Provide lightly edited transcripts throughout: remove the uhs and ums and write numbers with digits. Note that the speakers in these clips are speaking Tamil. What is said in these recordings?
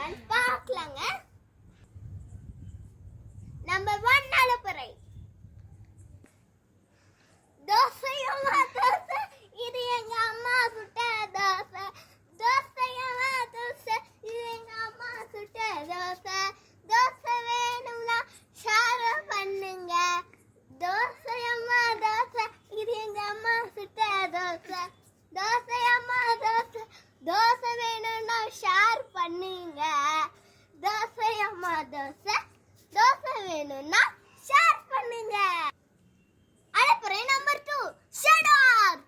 போறான்னு பார்க்கலாங்க. நம்பர் 1 அலப்பறை. தோசையம்மா தோசை, இது எங்க அம்மா சுட்ட தோசை. தோசையம்மா தோசை, இது எங்க அம்மா சுட்ட தோசை. தோசை வேணும்னா ஷேர் பண்ணுங்க. தோசையம்மா தோசை, இது எங்க அம்மா சுட்ட தோசை. தோசையம்மா தோசை, தோசை வேணும்னா ஷேர் பண்ணுங்க. தோசையம்மா தோசை, தோசை வேணும்னா ஷேர் பண்ணுங்க. அலப்பறை நம்பர் 2 ஷடார்.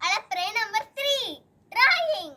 அலப்பறை நம்பர் 3 டிராயிங்.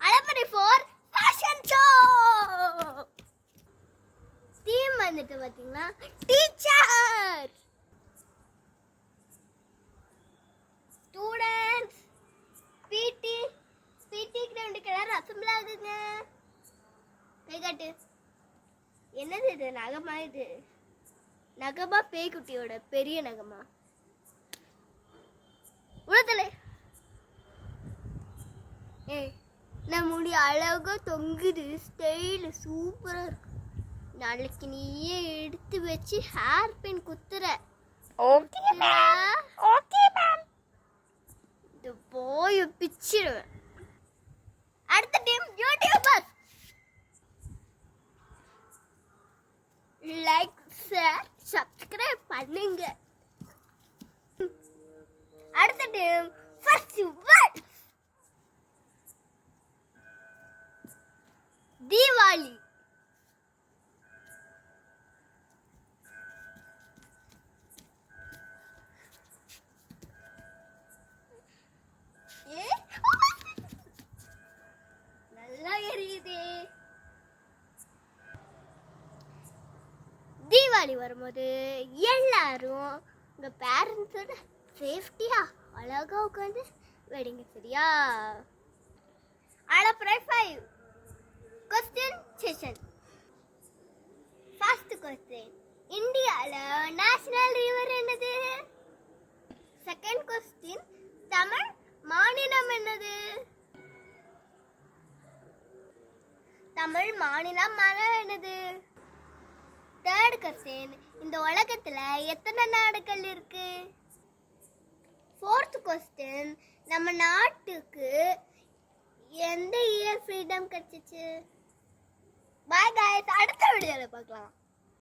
அலப்பறை 4 ஃபேஷன் ஷோ. தீம் வந்துட்டு பாத்தீங்கன்னா டீச்சர். ஸ்டூடண்ட்ஸ் பிடி கிரவுண்டுக்கு எல்லாரும் அசம்பிள் ஆகுதுங்க. கை காட்டு. என்னது இது? நகமா? இது நகமா? பேய்குட்டியோட பெரிய நகமா? உளத்தலை. ஏய், நான் முடி அழகா தொங்குது. ஸ்டைல் சூப்பரா இருக்கு. நாளைக்கு நீயே எடுத்து வச்சு ஹேர் பின் குத்துற. Okay ma'am. Okay ma'am. இது போய் பிச்சிடுவேன். அடுத்த team YouTuber. Like share subscribe பண்ணுங்க. அடுத்த டீம் ஃபெஸ்டிவல். தீபாவளி. நல்லா எரியுதே. தீபாவளி வரும்போது எல்லாரும் உங்க பேரண்ட்ஸோட சேஃப்டியா அழகா உட்காந்து வெடிங்க, சரியா? அலப்பறை 5 கொஸ்டின் செஷன். ஃபர்ஸ்ட் கொஸ்டின், இந்தியால நேஷனல் ரிவர் என்னது? செகண்ட் கொஸ்டின், தமிழ் மாநிலம் என்னது? தமிழ் மாநிலம் மரம் என்னது? தேர்ட் கொஸ்டின், இந்த உலகத்துல எத்தனை நாடுகள் இருக்கு? ஃபோர்த் கொஸ்டின், நம்ம நாட்டுக்கு எந்த இயர் ஃப்ரீடம் கிடைச்சிச்சு? பாய் गाइस, அடுத்த வீடியோல பார்க்கலாம்.